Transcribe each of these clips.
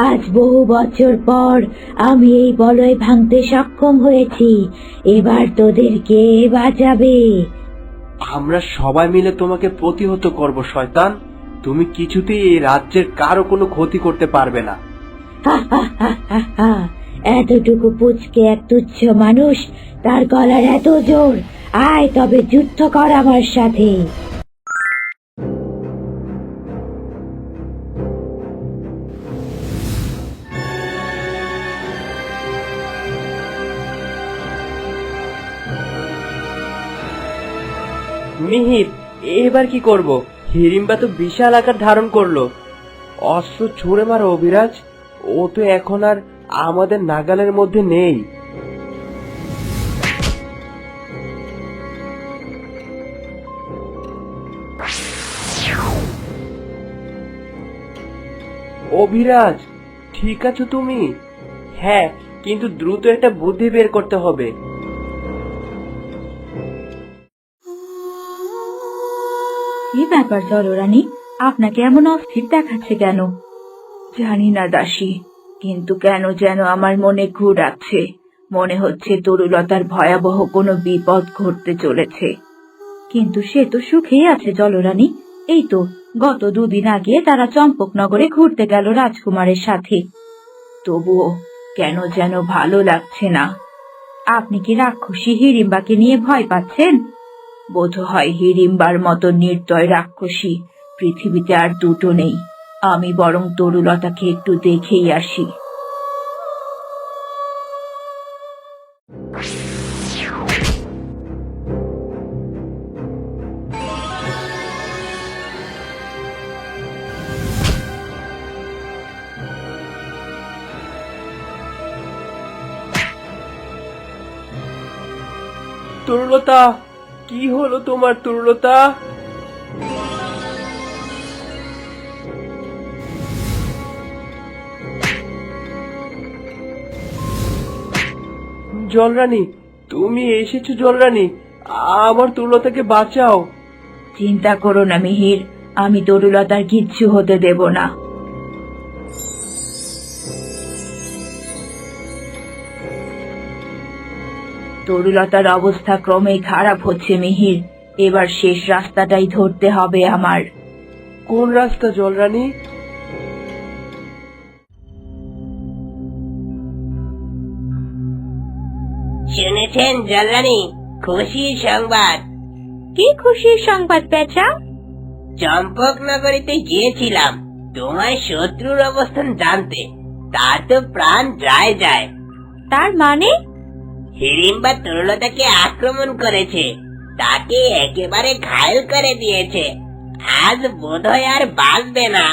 আজ বহু বছর পর আমি এই বলয় ভাঙতে সক্ষম হয়েছি। এবার তোদের কে বাঁচাবে? আমরা সবাই মিলে তোমাকে প্রতিহত করব শয়তান। তুমি কিছুতেই এই রাজ্যের কারো কোনো ক্ষতি করতে পারবে না। এতটুকু পুচকে এক তুচ্ছ মানুষ, তার গলার এত জোর! আয় তবে যুদ্ধ কর আমার সাথে। মিহির, এবার কি করব? হিড়িম্বা তো বিশাল আকার ধারণ করলো। অস্ত্র ছুঁড়ে মারো অভিরাজ, ও তো এখন আর আমাদের নাগালের মধ্যে নেই। অভিরাজ, ঠিক আছো তুমি? হ্যাঁ, কিন্তু দ্রুত একটা বুদ্ধি বের করতে হবে। কি ব্যাপার জলরানী, আপনাকে এমন অস্থির দেখাচ্ছে কেন? জানি না দাসী, কিন্তু কেন যেন আমার মনে ঘুরাচ্ছে। মনে হচ্ছে তরুলতার ভয়াবহ কোনো বিপদ ঘটতে চলেছে। কিন্তু সে তো সুখেই আছে জলরানী। এই তো গত দুদিন আগে তারা চম্পকনগরে ঘুরতে গেল রাজকুমারের সাথে। তবুও কেন যেন ভালো লাগছে না। আপনি কি রাক্ষসী হিড়িম্বাকে নিয়ে ভয় পাচ্ছেন? বোধহয় হিড়িম্বার মতো নির্দয় রাক্ষসী পৃথিবীতে আর দুটো নেই। আমি বরং তরুলতাকে একটু দেখেই আসি। তরুলতা, কি হলো তোমার তরুলতা? জলরানী, তুমি এসেছো জলরানী, আমার তরুলতাকে বাঁচাও। চিন্তা করো না মিহির, আমি তরুলতার কিচ্ছু হতে দেব না। তরুলতার অবস্থা ক্রমেই খারাপ হচ্ছে মিহির। এবার শেষ রাস্তাটাই ধরতে হবে আমার। কোন রাস্তা জলরানী? শুনেছেন জলরানী, খুশির সংবাদ। কি খুশির সংবাদ পেঁচা? চম্পকনগরীতে গিয়েছিলাম তোমার শত্রুর অবস্থান জানতে। তার তো প্রাণ যায় যায়। তার মানে? হিড়িম্বা তরুলতাকে আক্রমণ করেছে, তাকে একেবারে ঘায়েল করে দিয়েছে। আজ বোধহয় আর বাঁচবে না।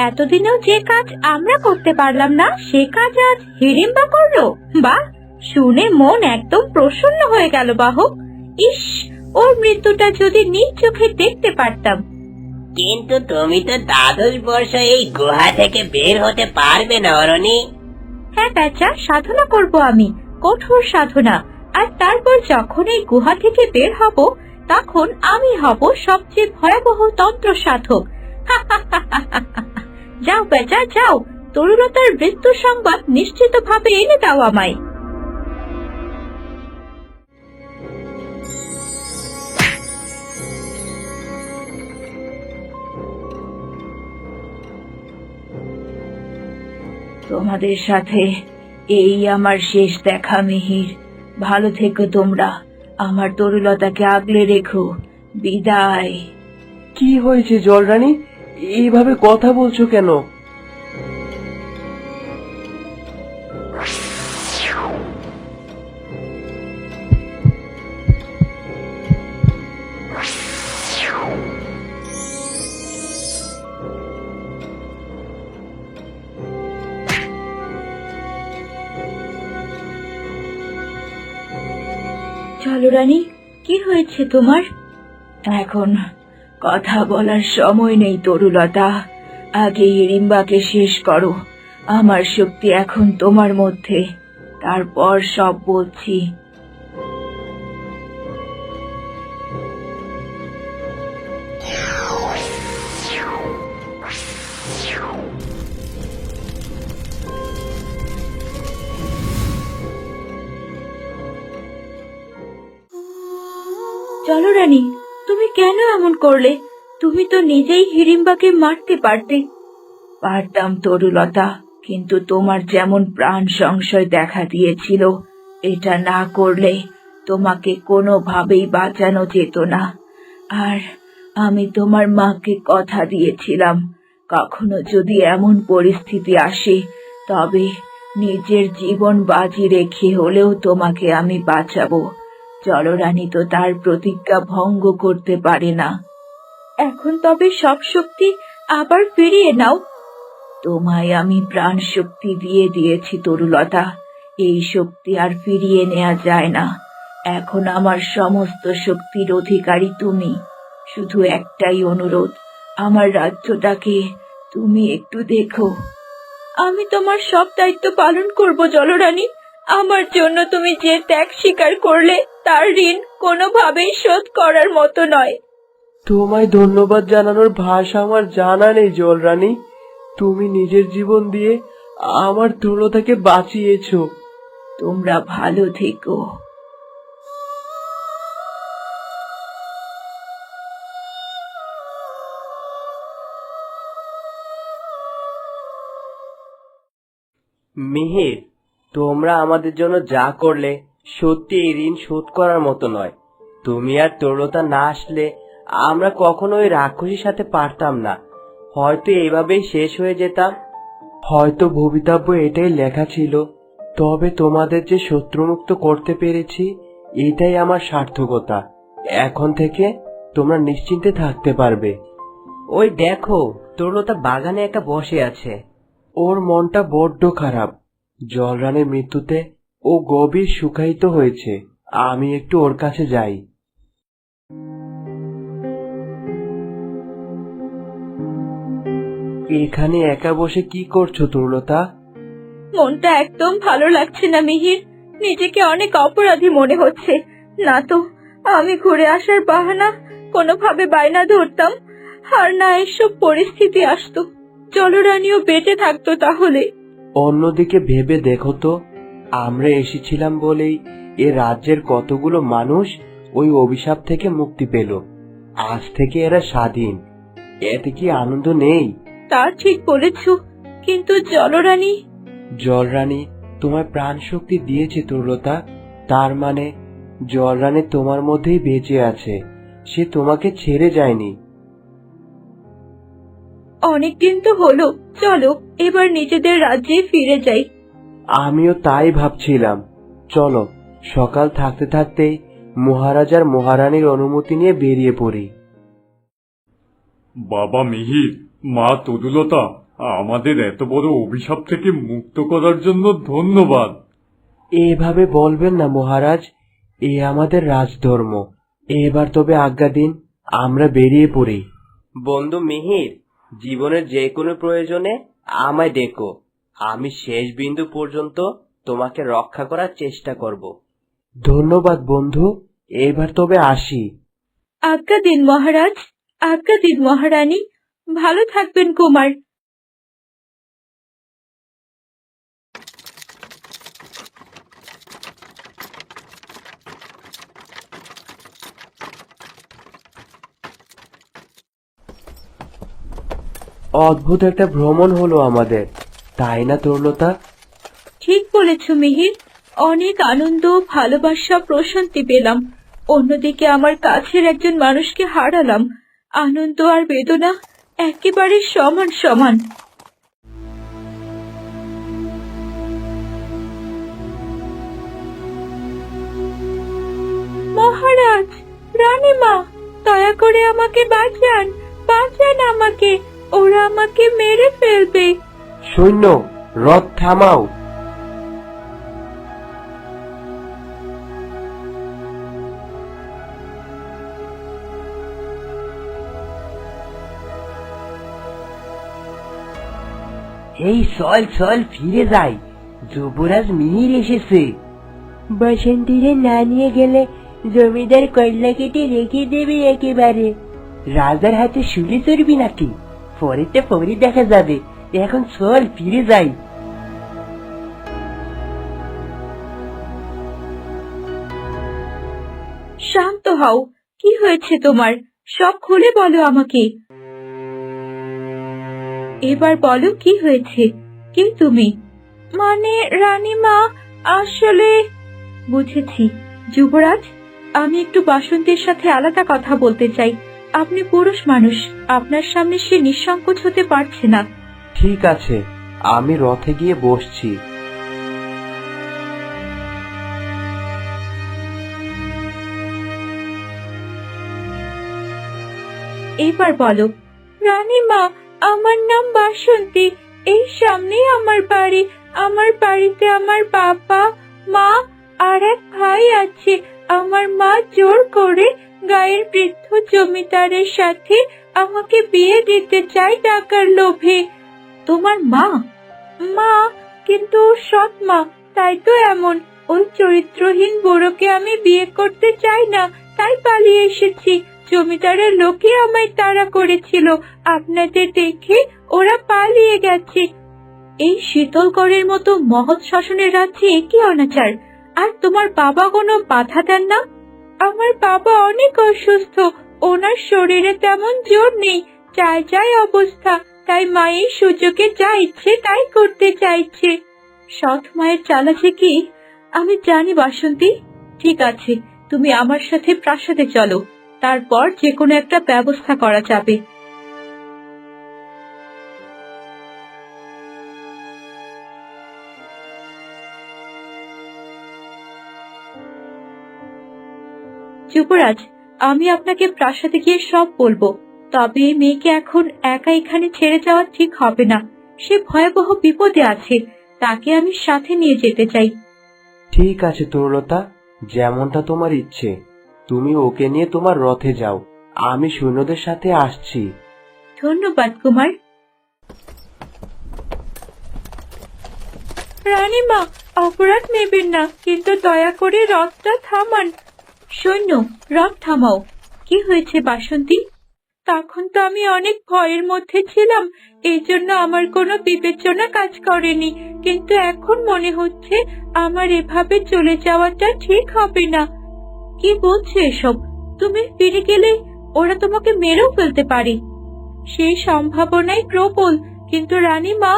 এতদিনেও যে কাজ আমরা করতে পারলাম না, সে কাজ আজ হিড়িম্বা করলো। বাহ, শুনে মন একদম প্রসন্ন হয়ে গেল বাহক। ইস, ওর মৃত্যুটা যদি নিজ চোখে দেখতে পারতাম। কিন্তু তুমি তো দ্বাদশ বর্ষ এই গুহা থেকে বের হতে পারবে না অরণি। হ্যাঁ পেঁচা, সাধনা করব আমি, কঠোর সাধনা। আর তারপর যখন এই গুহা থেকে বের হব, তখন আমি হব সবচেয়ে ভয়াবহ তন্ত্র সাধক। যাও পেঁচা যাও, তরুলতার মৃত্যু সংবাদ নিশ্চিতভাবে এনে দাও আমায়। তোমাদের সাথে এই আমার শেষ দেখা মিহির। ভালো থেকো তোমরা, আমার তরুলতাকে আগলে রেখো। বিদায়। কি হয়েছে জলরানী, এইভাবে কথা বলছো কেন? চলো রানী, কি হয়েছে তোমার? এখন কথা বলার সময় নেই তরুলতা, আগে হিড়িম্বাকে শেষ করো। আমার শক্তি এখন তোমার মধ্যে, তারপর সব বলছি। চলো রানী, তুমি কেন এমন করলে? তুমি তো নিজেই হিড়িম্বাকে মারতে পারতে। পারতাম তরুলতা, কিন্তু তোমার যেমন প্রাণ সংশয় দেখা দিয়েছিল, এটা না করলে তোমাকে কোনোভাবেই বাঁচানো যেত না। আর আমি তোমার মাকে কথা দিয়েছিলাম, কখনো যদি এমন পরিস্থিতি আসে তবে নিজের জীবন বাজি রেখে হলেও তোমাকে আমি বাঁচাবো। জলরানী তো তার প্রতিজ্ঞা ভঙ্গ করতে পারে না। এখন তবে সব শক্তি আবার ফিরিয়ে নাও। তোমায় আমি প্রাণ শক্তি দিয়ে দিয়েছি তরুলতা, এই শক্তি আর ফিরিয়ে নেওয়া যায় না। এখন আমার সমস্ত শক্তির অধিকারী তুমি। শুধু একটাই অনুরোধ, আমার রাজ্যটাকে তুমি একটু দেখো। আমি তোমার সব দায়িত্ব পালন করব জলরানী। আমার জন্য তুমি যে ত্যাগ স্বীকার করলে তার ঋণ কোনোভাবেই শোধ করার মতো নয়। তোমায় ধন্যবাদ জানানোর ভাষা আমার জানা নেই জলরানী। তুমি নিজের জীবন দিয়ে আমার তরুলতাকে বাঁচিয়েছো। তোমরা ভালো থেকো। মিহির, তোমরা আমাদের জন্য যা করলে সত্যি এই ঋণ শোধ করার মতো নয়। তুমি আর তরুলতা না আসলে আমরা কখনো ওই রাক্ষসীর সাথে পারতাম না। হয়তো এইভাবেই শেষ হয়ে যেতাম। হয়তো ভবিতব্য এটাই লেখা ছিল, তবে তোমাদের যে শত্রুমুক্ত করতে পেরেছি এটাই আমার সার্থকতা। এখন থেকে তোমরা নিশ্চিন্তে থাকতে পারবে। ওই দেখো, তরুলতা বাগানে একা বসে আছে। ওর মনটা বড্ড খারাপ। জলরানীর মৃত্যুতে ও গভীর শুকায়িত হয়েছে। আমি একটু ওর কাছে যাই। এখানে একা বসে কি করছো তরুলতা? মনটা একদম ভালো লাগছে না মিহির, নিজেকে অনেক অপরাধী মনে হচ্ছে। না তো আমি ঘুরে আসার বাহানা কোনোভাবে বায়না ধরতাম, আর না এসব পরিস্থিতি আসতো, জলরানীও বেঁচে থাকতো তাহলে। অন্যদিকে ভেবে দেখো তো, আমরা এসেছিলাম বলেই এ রাজ্যের কতগুলো মানুষ ওই অভিশাপ থেকে মুক্তি পেল। আজ থেকে এরা স্বাধীন। এতে কি আনন্দ নেই? তা ঠিক বলেছ, কিন্তু জলরানী। জলরানী তোমার প্রাণ শক্তি দিয়েছে তরুলতা। তার মানে জলরানী তোমার মধ্যেই বেঁচে আছে। সে তোমাকে ছেড়ে যায়নি। অনেকদিন তো হলো, চলো এবার নিজেদের রাজ্যে ফিরে যাই। আমিও তাই ভাবছিলাম। চলো, সকাল থাকতে থাকতেই মহারাজার মহারানীর অনুমতি নিয়ে বেরিয়ে পড়ি। বাবা মিহির, মা তরুলতা, আমাদের এত বড় অভিশাপ থেকে মুক্ত করার জন্য ধন্যবাদ। এভাবে বলবেন না মহারাজ, এ আমাদের রাজধর্ম। এবার তবে আজ্ঞা দিন, আমরা বেরিয়ে পড়ি। বন্ধু মিহির, জীবনের যে কোনো প্রয়োজনে আমায় ডেকো। আমি শেষ বিন্দু পর্যন্ত তোমাকে রক্ষা করার চেষ্টা করব। ধন্যবাদ বন্ধু, এবার তবে আসি। আজ্ঞা দিন মহারাজ, আজ্ঞা দিন মহারানী। ভালো থাকবেন কুমার। অদ্ভুত একটা ভ্রমণ হলো আমাদের, তাই না তরুলতা? ঠিক বলেছ মিহির, অনেক আনন্দ, ভালোবাসা, প্রশান্তি পেলাম। অন্যদিকে আমার কাছের একজন মানুষকে হারালাম। আনন্দ আর বেদনা একেবারে সমান সমান। মহারাজ, রানীমা, দয়া করে আমাকে বাঁচান, বাঁচান আমাকে, ওরা আমাকে মেরে ফেলবে। সৈন্য, রথ থামাও। এই চল চল ফিরে যাই, যুবরাজ মিহির এসেছে। বসন্তীরে না নিয়ে গেলে জমিদার কয়লা কেটে রেখে দেবে একেবারে। রাজার হাতে শুলে চড়বি নাকি? পরেরটা পরে দেখা যাবে। এখন চল ফিরে যাই। শান্ত হও, কি হয়েছে তোমার? সব খুলে বলো আমাকে। এবার বলো কি হয়েছে? কে তুমি? মানে রানীমা, আসলে বুঝেছি। যুবরাজ, আমি একটু বাসন্তীর সাথে আলাদা কথা বলতে চাই। আপনি পুরুষ মানুষ, আপনার সামনে সে নিঃসংকোচ হতে পারছে না। ঠিক আছে, আমি রথে গিয়ে বসছি। এবার বলো। রানীমা, আমার নাম বাসন্তী। এই সামনেই আমার বাড়ি। আমার বাড়িতে আমার বাবা, মা আর এক ভাই আছে। আমার মা জোর করে গায়ের বৃদ্ধ জমিদারের সাথে আমাকে বিয়ে দিতে চায় টাকার লোভে। তোমার মা? মা, কিন্তু ওর সৎ মা, তাই তো এমন। ওই চরিত্রহীন বুড়োকে আমি বিয়ে করতে চাই না, তাই পালিয়ে এসেছি। জমিদারের লোকে আমায় তাড়া করেছিল, আপনাদের দেখে ওরা পালিয়ে গেছে। এই শীতলগড়ের মতো মহৎ শাসনের রাজ্যে কি অনাচার! আর তোমার বাবা কোনো বাধা দেন না? আমার বাবা অনেক অসুস্থ, ওনার শরীরে তেমন জোর নেই, চাই চাই অবস্থা। তাই মায়ের সুযোগে যা ইচ্ছে তাই করতে চাইছে। সৎ মায়ের চালাচ্ছে কি আমি জানি বাসন্তী। ঠিক আছে, তুমি আমার সাথে প্রাসাদে চলো, তারপর যে কোনো একটা ব্যবস্থা করা যাবে। যুবরাজ, আমি আপনাকে প্রাসাদে গিয়ে সব বলবো। তবে মেয়েকে এখন একা এখানে ছেড়ে যাওয়া ঠিক হবে না। সে ভয়াবহ বিপদে আছে, তাকে আমি সাথে নিয়ে যেতে চাই। ঠিক আছে তরুলতা, যেমনটা তোমার ইচ্ছে। তুমি ওকে নিয়ে তোমার রথে যাও, আমি সৈন্যদের সাথে আসছি। ধন্যবাদ কুমার। রানীমা, অপরাধ নেবেন না, কিন্তু দয়া করে রথটা থামান। সৈন্য, রথ থামাও। কি হয়েছে বাসন্তী? তখন তো আমি অনেক ভয়ের মধ্যে ছিলাম, এই জন্য আমার কোনো বিবেচনা কাজ করেনি। কিন্তু এখন মনে হচ্ছে আমার এভাবে চলে যাওয়াটা ঠিক হবে না। কি বলছো এসব? তুমি ফিরে গেলে ওরা তোমাকে মেরেও ফেলতে পারে। সেই সম্ভাবনাই প্রবল, কিন্তু রানীমা,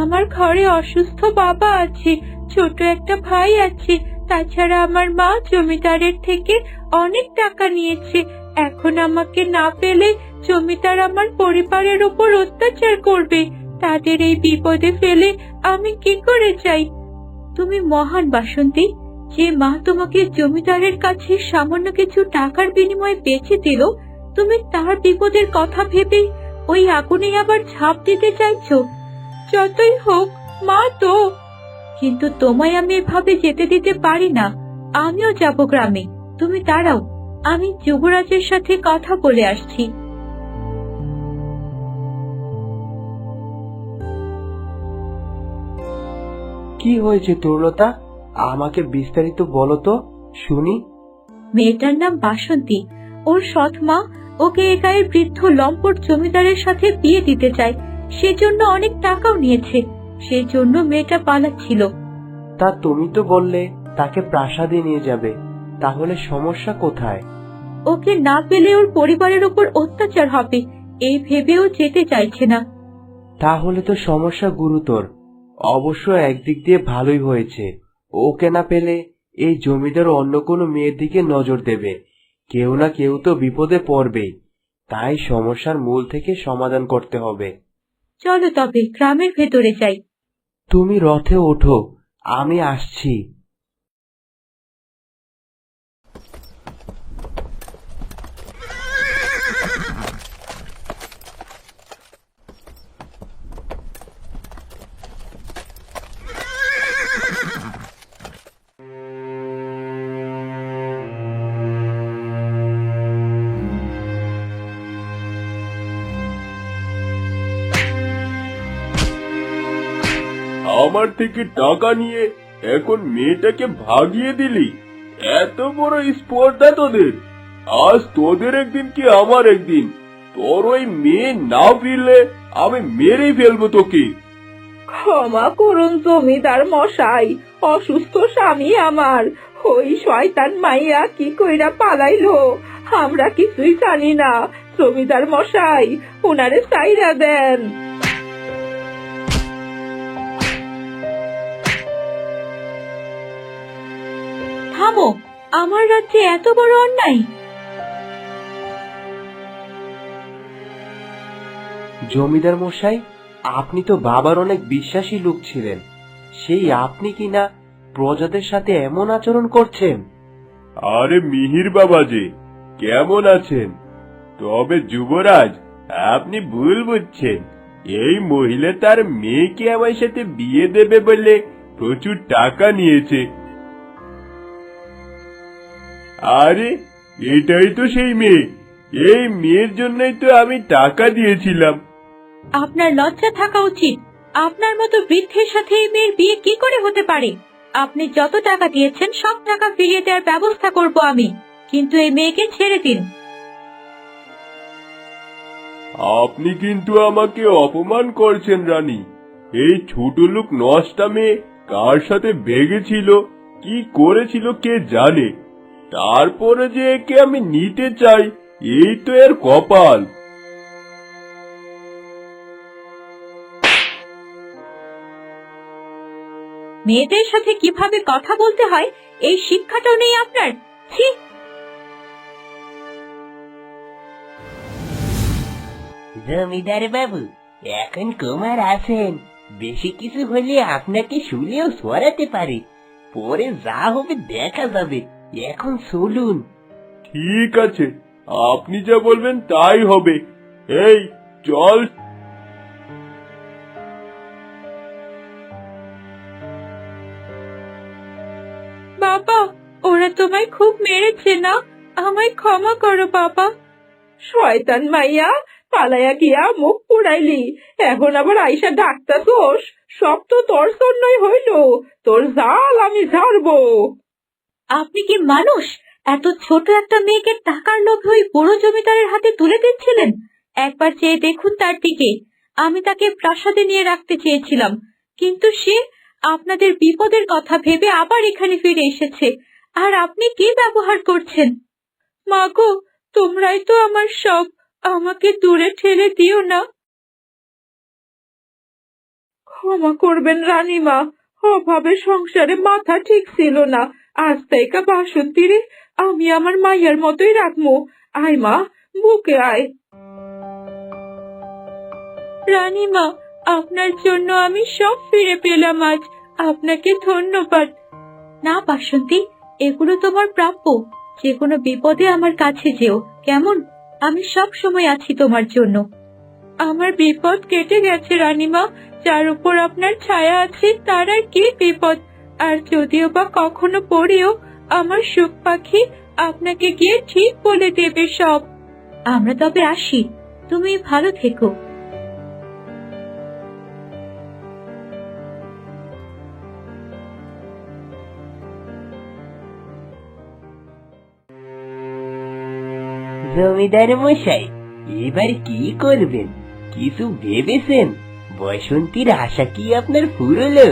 আমার ঘরে অসুস্থ বাবা আছে, ছোট একটা ভাই আছে। তাছাড়া আমার মা জমিদারের থেকে অনেক টাকা নিয়েছে। এখন আমাকে না পেলে জমিদার আমার পরিবারের উপর অত্যাচার করবে। তাদের এই বিপদে ফেলে আমি কি করে যাই? তুমি মহান বাসন্তী। যে মা তোমাকে জমিদারের কাছে সামান্য কিছু টাকার বিনিময়ে বেঁচে দিল, তুমি তার বিপদের কথা ভেবে ওই আগুনে আবার ঝাঁপ দিতে চাইছো। যতই হোক মা তো। কিন্তু তোমায় আমি এভাবে যেতে দিতে পারি না। আমিও যাব গ্রামে, তুমি দাঁড়াও, আমি যুবরাজের সাথে কথা বলে আসছি। কি হয়েছে তরুলতা, আমাকে বিস্তারিত বলো তো শুনি। মেয়েটার নাম বাসন্তী। ওর সৎ মা ওকে এ গায়ের বৃদ্ধ লম্পট জমিদারের সাথে বিয়ে দিতে চায়, সেজন্য অনেক টাকাও নিয়েছে। সেজন্য মেয়েটা পালাচ্ছিল। তা তুমি তো বললে তাকে প্রাসাদে নিয়ে যাবে, তাহলে সমস্যা কোথায়? ওকে না পেলে ওর পরিবারের উপর অত্যাচার হবে, এই ভেবেও যেতে চাইছে না। তাহলে তো সমস্যা গুরুতর। অবশ্য একদিক দিয়ে ভালোই হয়েছে, ওকে না পেলে এই জমিদার অন্য কোনো মেয়ের দিকে নজর দেবে। কেউ না কেউ তো বিপদে পড়বেই, তাই সমস্যার মূল থেকে সমাধান করতে হবে। চলো তবে গ্রামের ভেতরে যাই। তুমি রথে ওঠো, আমি আসছি। আমার থেকে টাকা নিয়ে এখন মেয়েটাকে ভাগিয়ে দিলি? এত বড় স্পর্ধা তোদের! আজ তোদের একদিন কি আমার একদিন। তোর ওই মেয়ে না ফিরলে আমি মেরেই ফেলবো তোকে। ক্ষমা করুন জমিদার মশাই, অসুস্থ স্বামী আমার। ওই শয়তান মাইয়া কি কইরা পালাইলো, আমরা কিছুই জানি না। জমিদার মশাই, ওনারে চাইরা দেন। থামো, আমার রাজ্যে এত বড় অন্যায়। জমিদার মশাই, আপনি তো বাবার অনেক বিশ্বাসী লোক ছিলেন, সেই আপনি কিনা প্রজাদের সাথে এমন আচরণ করছেন? আরে মিহির বাবা যে, কেমন আছেন? তবে যুবরাজ, আপনি ভুল বুঝছেন। এই মহিলা তার মেয়েকে আমার সাথে বিয়ে দেবে বলে প্রচুর টাকা নিয়েছে। আরে এটাই তো সেই মেয়ে। এই মেয়ের জন্যই তো আমি টাকা দিয়েছিলাম। আপনার লজ্জা থাকা উচিত। আপনার মতো বৃদ্ধের সাথে এই মেয়ের বিয়ে কি করে হতে পারে? আপনি যত টাকা দিয়েছেন সব টাকা ফিরিয়ে দেওয়ার ব্যবস্থা করব আমি, কিন্তু এই মেয়েকে ছেড়ে দিন। আপনি কিন্তু আমাকে অপমান করছেন রানী। এই ছোট লোক নষ্টা মেয়ে কার সাথে বেগেছিল, কি করেছিল কে জানে। তারপরে যে একে আমি নিতে চাই, এই তো এর কপাল। মেয়েদের সাথে কিভাবে কথা বলতে হয় এই শিক্ষাটাও নেই আপনার। ছি! জমিদার বাবু, এখন কুমার আছেন, বেশি কিছু হলে আপনাকে শুলেও সরাতে পারে। পরে যা হবে দেখা যাবে, এখন চলুন। ঠিক আছে, আপনি যা বলবেন তাই হবে। এই চল। বাবা, ওরা তোমায় খুব মেরেছে না? আমায় ক্ষমা করো বাবা। শয়তান মাইয়া, পালাইয়া গিয়া মুখ পুড়াইলি, এখন আবার আইসা ডাক্তার দোষ। সব তো তোর জন্যই হইল। তোর জাল আমি ঝাড়বো। আপনি কি মানুষ? এত ছোট একটা মেয়েকে টাকার লোভে ওই বড় জমিদারের হাতে তুলে দিচ্ছিলেন? একবার চেয়ে দেখুন তার দিকে। আমি তাকে প্রাসাদে নিয়ে রাখতে চেয়েছিলাম, কিন্তু সে আপনাদের বিপদের কথা ভেবে আবার এখানে ফিরে এসেছে। আর আপনি কি ব্যবহার করছেন? মাগো, তোমরাই তো আমার সব। আমাকে দূরে ঠেলে দিও না। ক্ষমা করবেন রানীমা, অভাবে সংসারে মাথা ঠিক ছিল না। আজ থেকে বাসন্তীরে আমি আমার মাইয়ার মতোই রাখবো। আয় মা, বুকে আয়। রানীমা, আপনার জন্য আমি সব ফিরে পেলাম আজ। আপনাকে ধন্যবাদ। না বাসন্তী, এগুলো তোমার প্রাপ্য। যে কোনো বিপদে আমার কাছে যেও, কেমন? আমি সব সময় আছি তোমার জন্য। আমার বিপদ কেটে গেছে রানীমা। যার উপর আপনার ছায়া আছে তার আর কি বিপদ। আর যদিও বা কখনো পড়েও, আমার সুখ পাখি আপনাকে গিয়ে ঠিক বলে দেবে সব। আমরা তবে আসি, তুমি ভালো থেকো। জমিদার মশাই, এবার কি করবেন? কিছু ভেবেছেন? বসন্তীর আশা কি আপনার ফুরলো?